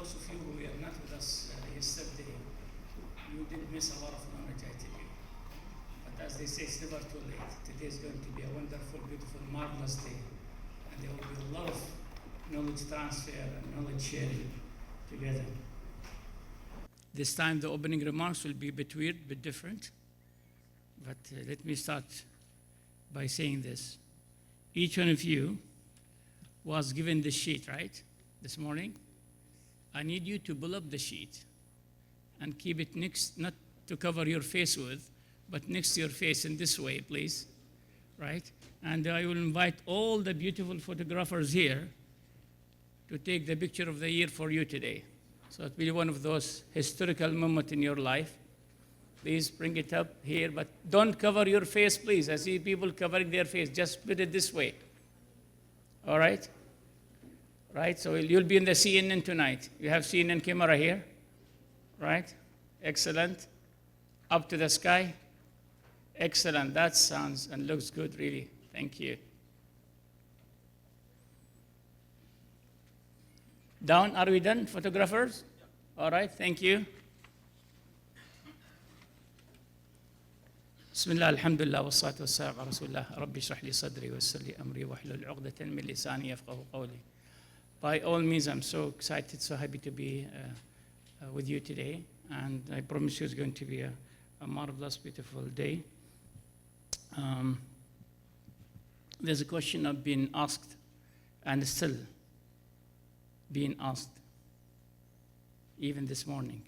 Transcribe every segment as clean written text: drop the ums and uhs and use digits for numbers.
those of you who were not with us yesterday, you did miss a lot of knowledge, I tell you. But as they say, it's never too late. Today is going to be a wonderful, beautiful, marvelous day. And there will be a lot of knowledge transfer and knowledge sharing together. This time the opening remarks will be a bit weird, a bit different. But let me start by saying this. Each one of you was given this sheet, right, this morning? I need you to pull up the sheet and keep it next, not to cover your face with, but next to your face in this way, please, right? And I will invite all the beautiful photographers here to take the picture of the year for you today. So it will be one of those historical moments in your life. Please bring it up here, but don't cover your face, please. I see people covering their face. Just put it this way. All right? Right? So you'll be in the CNN tonight. You have CNN camera here, right? Excellent. Up to the sky. Excellent. That sounds and looks good, really. Thank you. Down, are we done, photographers? Yeah. All right, thank you. بسم الله الحمد لله والصلاة والسلام على رسول الله ربي اشرح لي صدري ويسر لي أمري واحلل عقدة من لساني يفقهوا قولي. By all means, I'm so excited, so happy to be with you today, and I promise you it's going to be a marvelous, beautiful day. There's a question I've been asked and still being asked, even this morning.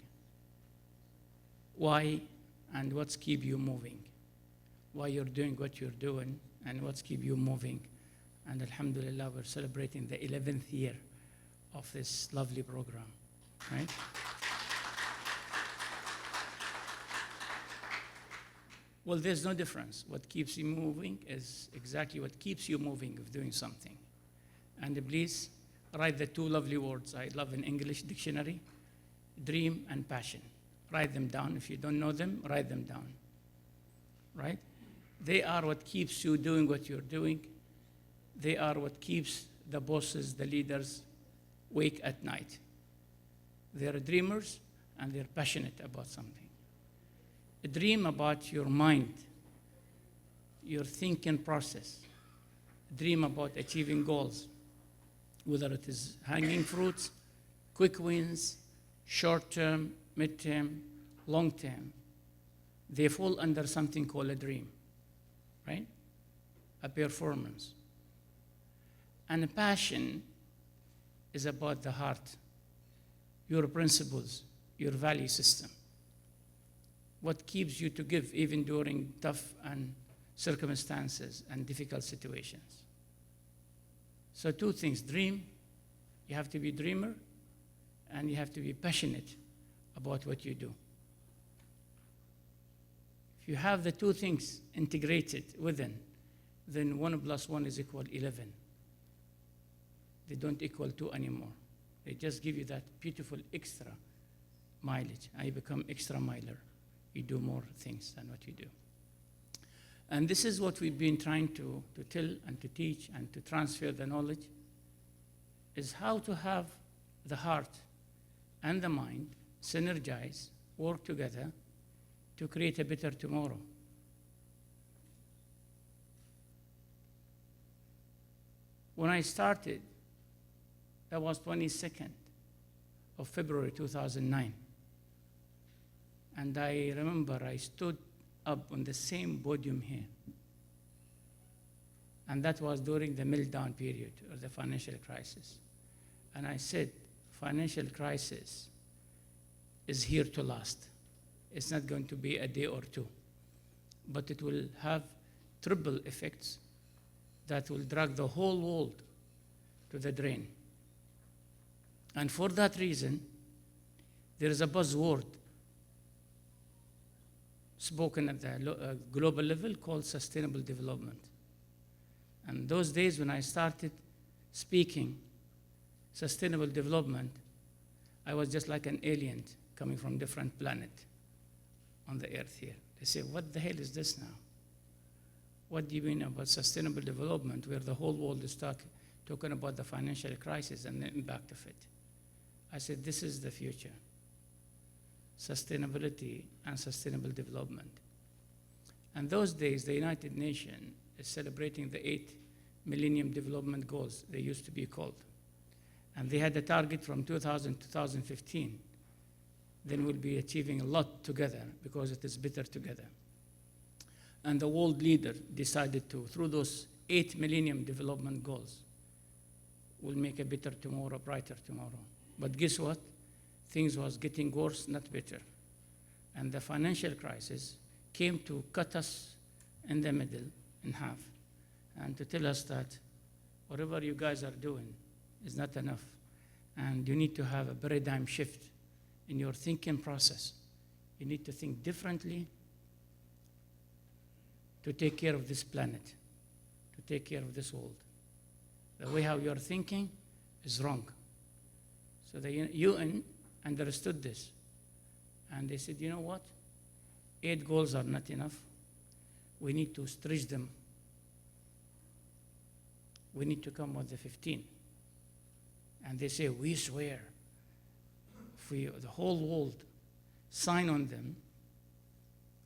Why and what's keep you moving? Why you're doing what you're doing and what's keep you moving? And alhamdulillah, we're celebrating the 11th year of this lovely program, right? Well, there's no difference. What keeps you moving is exactly what keeps you moving of doing something. And please write the two lovely words I love in English dictionary, dream and passion. Write them down. If you don't know them, write them down, right? They are what keeps you doing what you're doing. They are what keeps the bosses, the leaders, awake at night. They're dreamers and they're passionate about something. A dream about your mind, your thinking process. A dream about achieving goals, whether it is hanging fruits, quick wins, short-term, mid-term, long-term. They fall under something called a dream, right? A performance. And a passion is about the heart, your principles, your value system. What keeps you to give even during tough and circumstances and difficult situations. So two things, dream, you have to be a dreamer, and you have to be passionate about what you do. If you have the two things integrated within, then 1 + 1 is equal 11. They don't equal 2 anymore. They just give you that beautiful extra mileage. I become extra miler. You do more things than what you do. And this is what we've been trying to tell and to teach and to transfer the knowledge, is how to have the heart and the mind synergize, work together to create a better tomorrow. When I started, that was 22nd of February 2009. And I remember I stood up on the same podium here. And that was during the meltdown period or the financial crisis. And I said, financial crisis is here to last. It's not going to be a day or two, but it will have triple effects that will drag the whole world to the drain. And for that reason, there is a buzzword spoken at the global level called sustainable development. And those days when I started speaking sustainable development, I was just like an alien coming from a different planet on the earth here. They say, what the hell is this now? What do you mean about sustainable development where the whole world is talking about the financial crisis and the impact of it? I said, this is the future. Sustainability and sustainable development. And those days, the United Nations is celebrating the 8 Millennium Development Goals, they used to be called. And they had a target from 2000 to 2015. Then we'll be achieving a lot together because it is better together. And the world leader decided to, through those 8 Millennium Development Goals, we'll make a better tomorrow, brighter tomorrow. But guess what? Things was getting worse, not better. And the financial crisis came to cut us in the middle, in half, and to tell us that whatever you guys are doing is not enough. And you need to have a paradigm shift in your thinking process. You need to think differently to take care of this planet, to take care of this world. The way how you're thinking is wrong. So the UN understood this. And they said, you know what? 8 goals are not enough. We need to stretch them. We need to come with the 15. And they say, we swear, if we, the whole world, sign on them,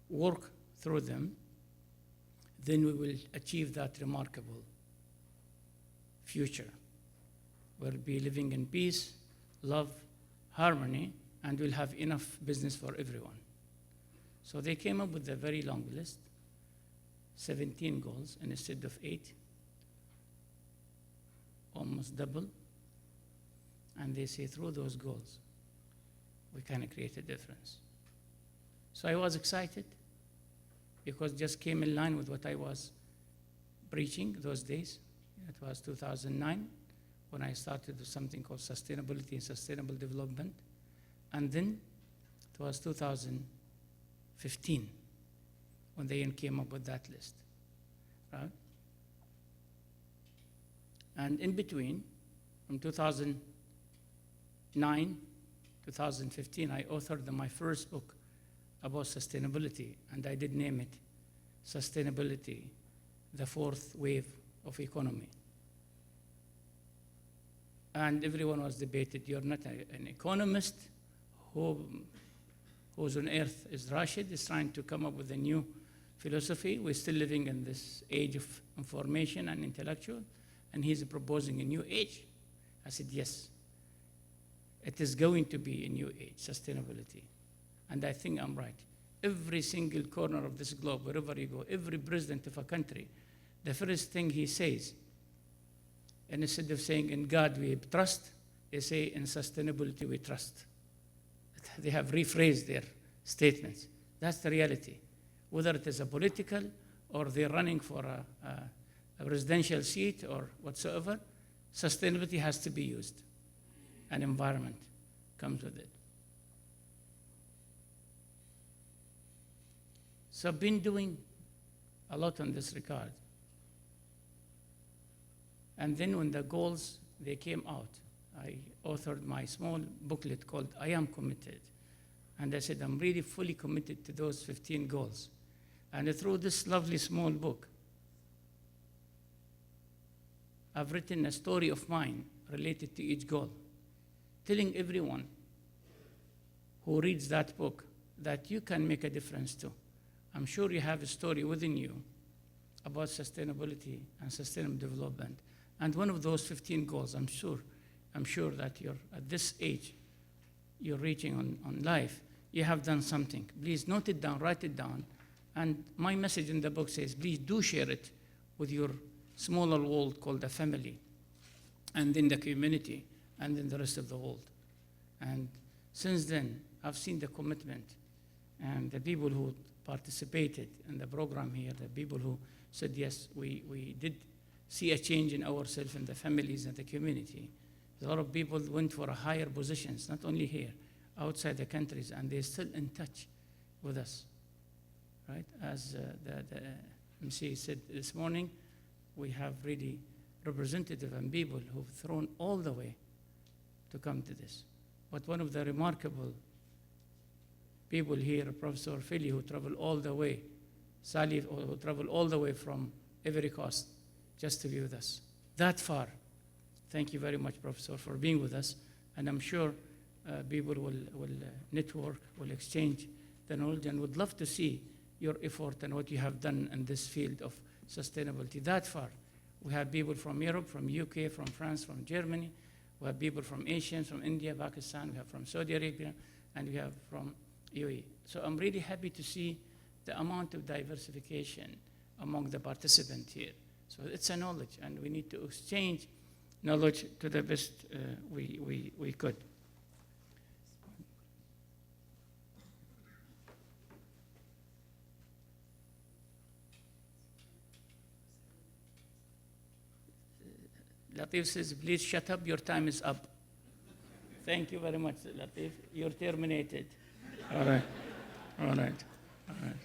work through them, then we will achieve that remarkable future. We'll be living in peace, love, harmony, and we'll have enough business for everyone. So they came up with a very long list, 17 goals instead of 8, almost double. And they say through those goals, we can create a difference. So I was excited because it just came in line with what I was preaching those days. It was 2009 when I started with something called sustainability and sustainable development. And then it was 2015 when they came up with that list, right? And in between, from 2009, 2015, I authored my first book about sustainability, and I did name it Sustainability, the Fourth Wave of Economy. And everyone was debated, you're not an economist, who's on earth is Rashid, is trying to come up with a new philosophy. We're still living in this age of information and intellectual, and he's proposing a new age. I said, yes, it is going to be a new age, sustainability. And I think I'm right. Every single corner of this globe, wherever you go, every president of a country, the first thing he says, and instead of saying in God we trust, they say in sustainability we trust. They have rephrased their statements. That's the reality. Whether it is a political or they're running for a residential seat or whatsoever, sustainability has to be used. And environment comes with it. So I've been doing a lot on this regard. And then when the goals, they came out, I authored my small booklet called I Am Committed. And I said, I'm really fully committed to those 15 goals. And through this lovely small book, I've written a story of mine related to each goal, telling everyone who reads that book that you can make a difference too. I'm sure you have a story within you about sustainability and sustainable development. And one of those 15 goals, I'm sure that you're at this age, you're reaching on life, you have done something. Please note it down, write it down. And my message in the book says, please do share it with your smaller world called the family, and then the community, and then the rest of the world. And since then, I've seen the commitment and the people who participated in the program here, the people who said, yes, we did see a change in ourselves and the families and the community. A lot of people went for higher positions, not only here, outside the countries, and they're still in touch with us, right? As the MC said this morning, we have really representative and people who've thrown all the way to come to this. But one of the remarkable people here, Professor Philly, who traveled all the way, Sally, who traveled all the way from Ivory Coast just to be with us, that far. Thank you very much, Professor, for being with us. And I'm sure people will network, will exchange the knowledge, and would love to see your effort and what you have done in this field of sustainability that far. We have people from Europe, from UK, from France, from Germany. We have people from Asia, from India, Pakistan. We have from Saudi Arabia, and we have from UAE. So I'm really happy to see the amount of diversification among the participants here. So it's a knowledge, and we need to exchange knowledge to the best we could. Latif says, please shut up, your time is up. Thank you very much, Latif. You're terminated. All right, all right, all right.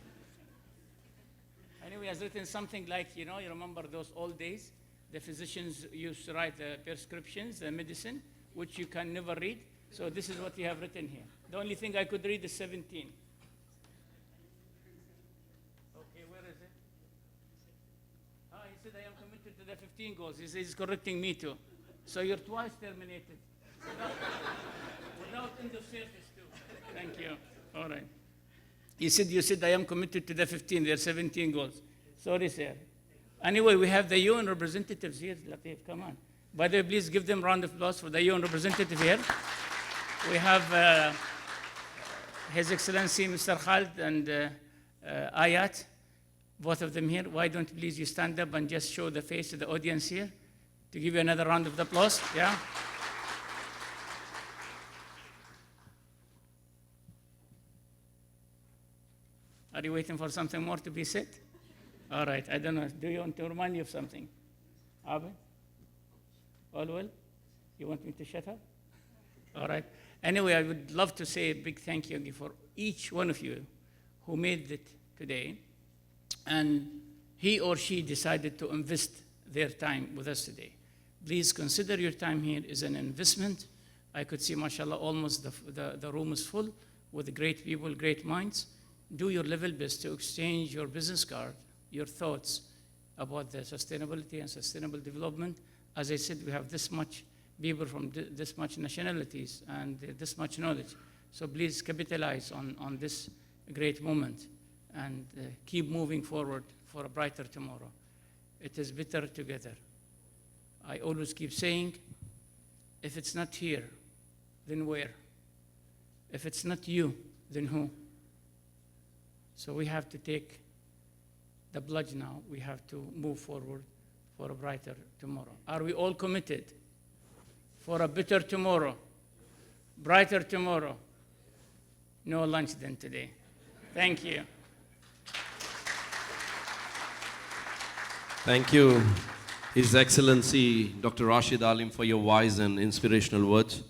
Anyway, he has written something like, you remember those old days? The physicians used to write the prescriptions, the medicine, which you can never read. So this is what you have written here. The only thing I could read is 17. Okay, where is it? He said, I am committed to the 15 goals. He says he's correcting me too. So you're twice terminated. Without end of service too. Thank you. All right. You said I am committed to the 15. There are 17 goals. Sorry, sir. Anyway, we have the UN representatives here. Latif, come on. By the way, please give them a round of applause for the UN representative here. We have His Excellency Mr. Khalid and Ayat, both of them here. Why don't please you stand up and just show the face of the audience here to give you another round of applause? Yeah. Are you waiting for something more to be said? All right, I don't know. Do you want to remind you of something? Abed? All well? You want me to shut up? All right. Anyway, I would love to say a big thank you for each one of you who made it today, and he or she decided to invest their time with us today. Please consider your time here as an investment. I could see, mashallah, almost the room is full with great people, great minds. Do your level best to exchange your business card, your thoughts about the sustainability and sustainable development. As I said, we have this much people from this much nationalities and this much knowledge. So please capitalize on this great moment and keep moving forward for a brighter tomorrow. It is better together. I always keep saying, if it's not here, then where? If it's not you, then who? So we have to take the pledge now. We have to move forward for a brighter tomorrow. Are we all committed for a better tomorrow, brighter tomorrow? No lunch then today. Thank you. Thank you, His Excellency Dr. Rashid Alleem, for your wise and inspirational words.